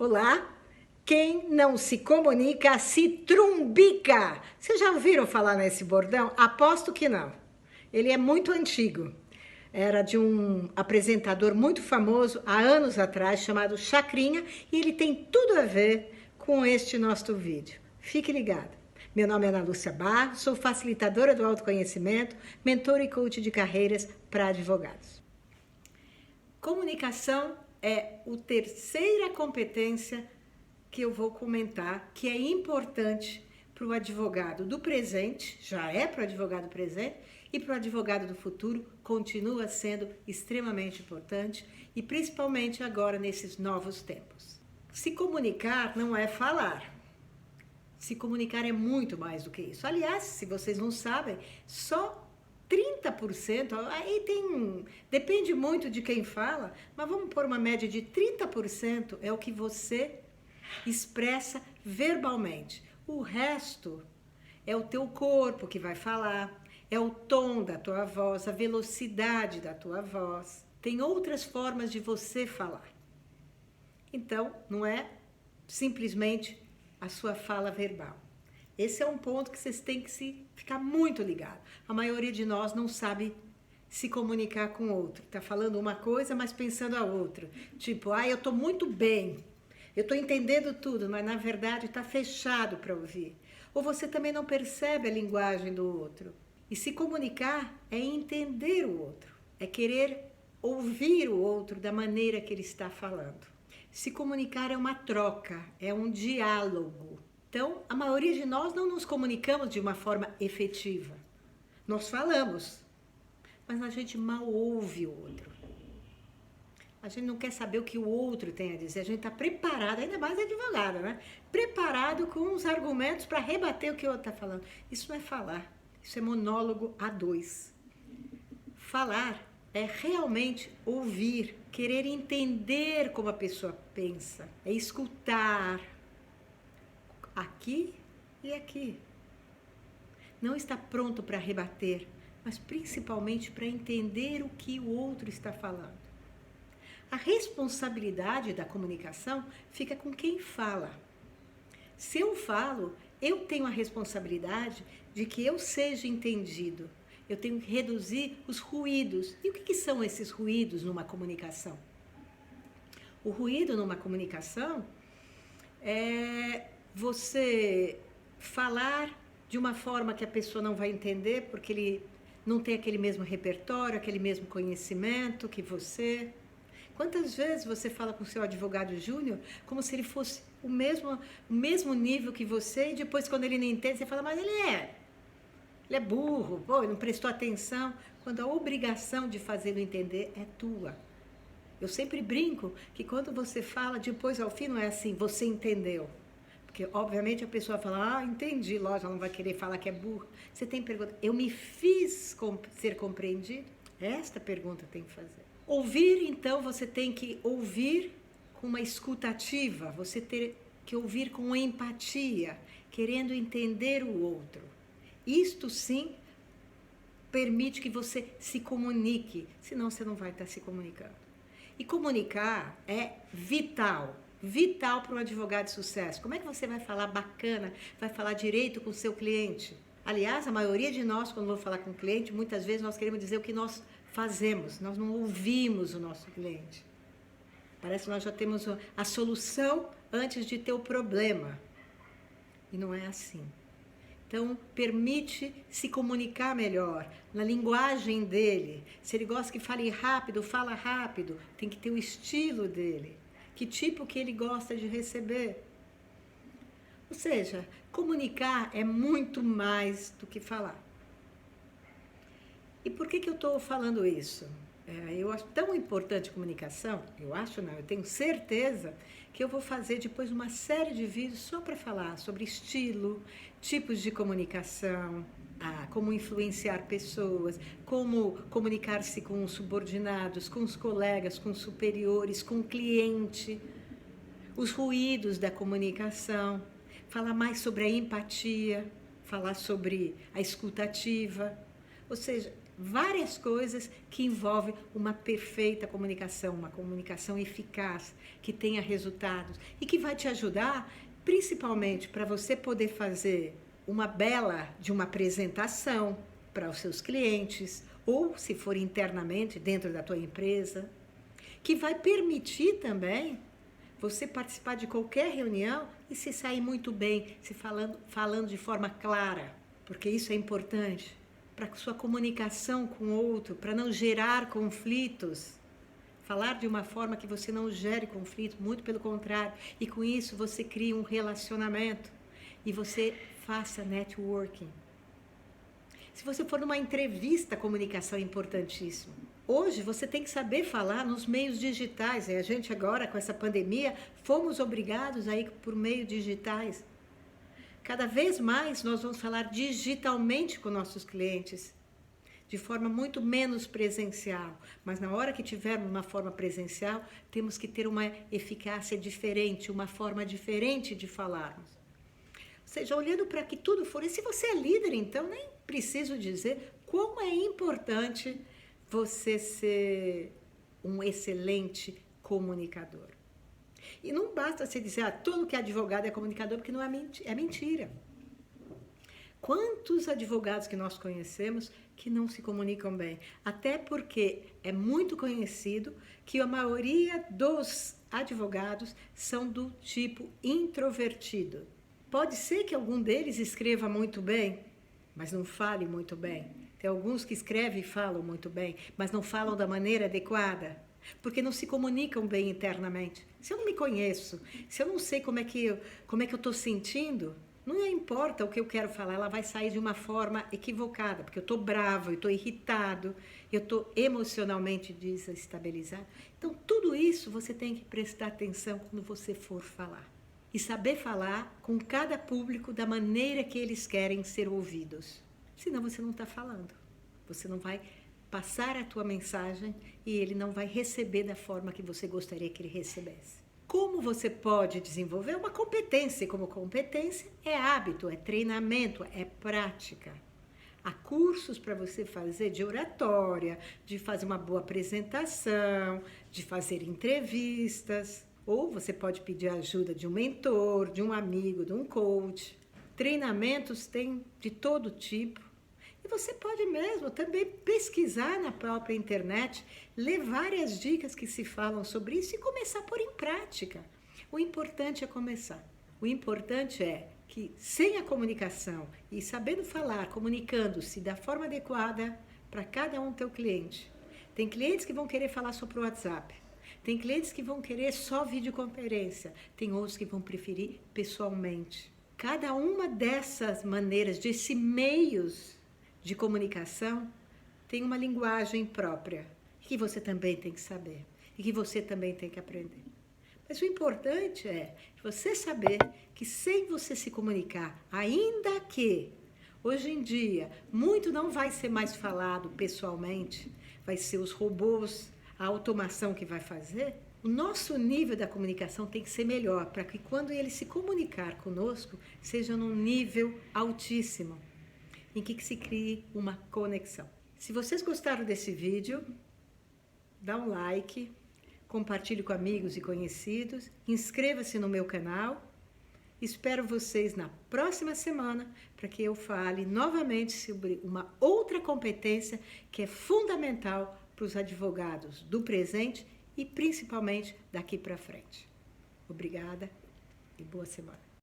Olá! Quem não se comunica se trumbica. Vocês já ouviram falar nesse bordão? Aposto que não. Ele é muito antigo. Era de um apresentador muito famoso há anos atrás, chamado Chacrinha, e ele tem tudo a ver com este nosso vídeo. Fique ligado. Meu nome é Ana Lúcia Barros, sou facilitadora do autoconhecimento, mentora e coach de carreiras para advogados. Comunicação é a terceira competência que eu vou comentar, que é importante para o advogado do presente, já é para o advogado presente, e para o advogado do futuro continua sendo extremamente importante, e principalmente agora nesses novos tempos. Se comunicar não é falar. Se comunicar é muito mais do que isso. Aliás, se vocês não sabem, só 30%, aí depende muito de quem fala, mas vamos pôr uma média de 30% é o que você expressa verbalmente. O resto é o teu corpo que vai falar, é o tom da tua voz, a velocidade da tua voz. Tem outras formas de você falar. Então, não é simplesmente a sua fala verbal. Esse é um ponto que vocês têm que ficar muito ligado. A maioria de nós não sabe se comunicar com o outro. Está falando uma coisa, mas pensando a outra. Tipo, eu estou muito bem, eu estou entendendo tudo, mas na verdade está fechado para ouvir. Ou você também não percebe a linguagem do outro. E se comunicar é entender o outro, é querer ouvir o outro da maneira que ele está falando. Se comunicar é uma troca, é um diálogo. Então, a maioria de nós não nos comunicamos de uma forma efetiva. Nós falamos, mas a gente mal ouve o outro. A gente não quer saber o que o outro tem a dizer. A gente está preparado, ainda mais advogado, né? Preparado com os argumentos para rebater o que o outro está falando. Isso não é falar, isso é monólogo a dois. Falar é realmente ouvir, querer entender como a pessoa pensa, é escutar. Aqui e aqui. Não está pronto para rebater, mas principalmente para entender o que o outro está falando. A responsabilidade da comunicação fica com quem fala. Se eu falo, eu tenho a responsabilidade de que eu seja entendido. Eu tenho que reduzir os ruídos. E o que são esses ruídos numa comunicação? O ruído numa comunicação é você falar de uma forma que a pessoa não vai entender, porque ele não tem aquele mesmo repertório, aquele mesmo conhecimento que você. Quantas vezes você fala com o seu advogado júnior como se ele fosse o mesmo nível que você, e depois quando ele não entende, você fala, mas ele é burro, ele não prestou atenção, quando a obrigação de fazê-lo entender é tua. Eu sempre brinco que quando você fala, depois ao fim não é assim, você entendeu. Porque, obviamente, a pessoa fala, entendi, lógico, ela não vai querer falar que é burro. Você tem pergunta, eu me fiz ser compreendido? Esta pergunta tem que fazer. Ouvir, então, você tem que ouvir com uma escutativa, você tem que ouvir com empatia, querendo entender o outro. Isto, sim, permite que você se comunique, senão você não vai estar se comunicando. E comunicar é vital para um advogado de sucesso. Como é que você vai falar bacana, vai falar direito com o seu cliente? Aliás, a maioria de nós, quando vamos falar com o cliente, muitas vezes nós queremos dizer o que nós fazemos, nós não ouvimos o nosso cliente. Parece que nós já temos a solução antes de ter o problema. E não é assim. Então, permite se comunicar melhor, na linguagem dele. Se ele gosta que fale rápido, fala rápido. Tem que ter o estilo dele. Que tipo que ele gosta de receber. Ou seja, comunicar é muito mais do que falar. E por que eu estou falando isso? Eu acho tão importante a comunicação, eu tenho certeza que eu vou fazer depois uma série de vídeos só para falar sobre estilo, tipos de comunicação, como influenciar pessoas, como comunicar-se com os subordinados, com os colegas, com os superiores, com o cliente, os ruídos da comunicação, falar mais sobre a empatia, falar sobre a escutativa, ou seja, várias coisas que envolvem uma perfeita comunicação, uma comunicação eficaz, que tenha resultados e que vai te ajudar, principalmente para você poder fazer uma bela de uma apresentação para os seus clientes, ou se for internamente dentro da tua empresa, que vai permitir também você participar de qualquer reunião e se sair muito bem, se falando de forma clara, porque isso é importante para sua comunicação com o outro, para não gerar conflitos. Falar de uma forma que você não gere conflito, muito pelo contrário, e com isso você cria um relacionamento e você faça networking. Se você for numa entrevista, a comunicação é importantíssima. Hoje você tem que saber falar nos meios digitais. E a gente agora, com essa pandemia, fomos obrigados a ir por meios digitais. Cada vez mais nós vamos falar digitalmente com nossos clientes, de forma muito menos presencial. Mas na hora que tivermos uma forma presencial, temos que ter uma eficácia diferente, uma forma diferente de falarmos. Ou seja, olhando para que tudo for... E se você é líder, então, nem preciso dizer como é importante você ser um excelente comunicador. E não basta você dizer, todo que é advogado é comunicador, porque não é mentira. Quantos advogados que nós conhecemos que não se comunicam bem? Até porque é muito conhecido que a maioria dos advogados são do tipo introvertido. Pode ser que algum deles escreva muito bem, mas não fale muito bem. Tem alguns que escrevem e falam muito bem, mas não falam da maneira adequada, porque não se comunicam bem internamente. Se eu não me conheço, se eu não sei como é que eu estou sentindo, não importa o que eu quero falar, ela vai sair de uma forma equivocada, porque eu estou bravo, eu estou irritado, eu estou emocionalmente desestabilizado. Então, tudo isso você tem que prestar atenção quando você for falar. E saber falar com cada público da maneira que eles querem ser ouvidos. Senão você não está falando. Você não vai passar a tua mensagem e ele não vai receber da forma que você gostaria que ele recebesse. Como você pode desenvolver uma competência? Como competência é hábito, é treinamento, é prática. Há cursos para você fazer de oratória, de fazer uma boa apresentação, de fazer entrevistas. Ou você pode pedir a ajuda de um mentor, de um amigo, de um coach. Treinamentos tem de todo tipo. E você pode mesmo também pesquisar na própria internet, ler várias dicas que se falam sobre isso e começar a pôr em prática. O importante é começar. O importante é que sem a comunicação e sabendo falar, comunicando-se da forma adequada para cada um teu cliente. Tem clientes que vão querer falar só para o WhatsApp. Tem clientes que vão querer só videoconferência. Tem outros que vão preferir pessoalmente. Cada uma dessas maneiras, desses meios de comunicação, tem uma linguagem própria, que você também tem que saber e que você também tem que aprender. Mas o importante é você saber que sem você se comunicar, ainda que hoje em dia muito não vai ser mais falado pessoalmente, vai ser os robôs, a automação que vai fazer, o nosso nível da comunicação tem que ser melhor, para que quando ele se comunicar conosco, seja num nível altíssimo, em que se crie uma conexão. Se vocês gostaram desse vídeo, dá um like, compartilhe com amigos e conhecidos, inscreva-se no meu canal. Espero vocês na próxima semana para que eu fale novamente sobre uma outra competência que é fundamental para os advogados do presente e principalmente daqui para frente. Obrigada e boa semana.